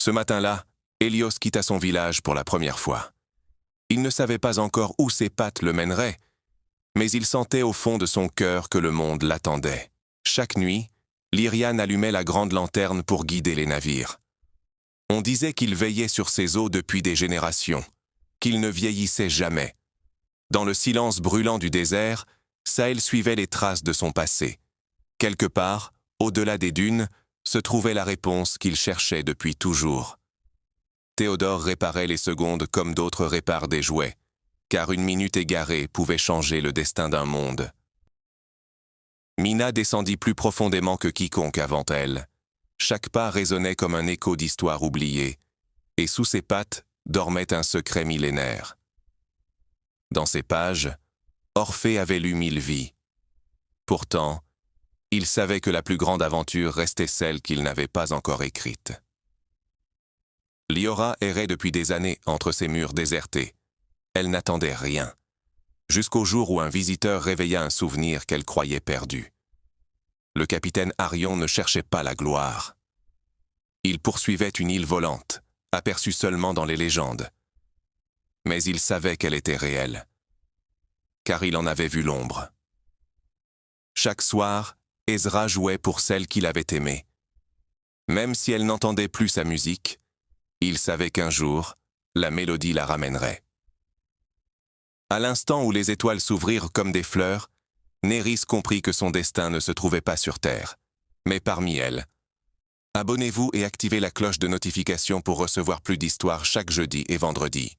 Ce matin-là, Hélios quitta son village pour la première fois. Il ne savait pas encore où ses pattes le mèneraient, mais il sentait au fond de son cœur que le monde l'attendait. Chaque nuit, Lyriane allumait la grande lanterne pour guider les navires. On disait qu'il veillait sur ces eaux depuis des générations, qu'il ne vieillissait jamais. Dans le silence brûlant du désert, Sahel suivait les traces de son passé. Quelque part, au-delà des dunes, se trouvait la réponse qu'il cherchait depuis toujours. Théodore réparait les secondes comme d'autres réparent des jouets, car une minute égarée pouvait changer le destin d'un monde. Mina descendit plus profondément que quiconque avant elle. Chaque pas résonnait comme un écho d'histoire oubliée, et sous ses pattes dormait un secret millénaire. Dans ces pages, Orphée avait lu 1000 vies. Pourtant, il savait que la plus grande aventure restait celle qu'il n'avait pas encore écrite. Liora errait depuis des années entre ces murs désertés. Elle n'attendait rien, jusqu'au jour où un visiteur réveilla un souvenir qu'elle croyait perdu. Le capitaine Arion ne cherchait pas la gloire. Il poursuivait une île volante, aperçue seulement dans les légendes. Mais il savait qu'elle était réelle, car il en avait vu l'ombre. Chaque soir, Ezra jouait pour celle qu'il avait aimée. Même si elle n'entendait plus sa musique, il savait qu'un jour, la mélodie la ramènerait. À l'instant où les étoiles s'ouvrirent comme des fleurs, Néris comprit que son destin ne se trouvait pas sur Terre, mais parmi elles. Abonnez-vous et activez la cloche de notification pour recevoir plus d'histoires chaque jeudi et vendredi.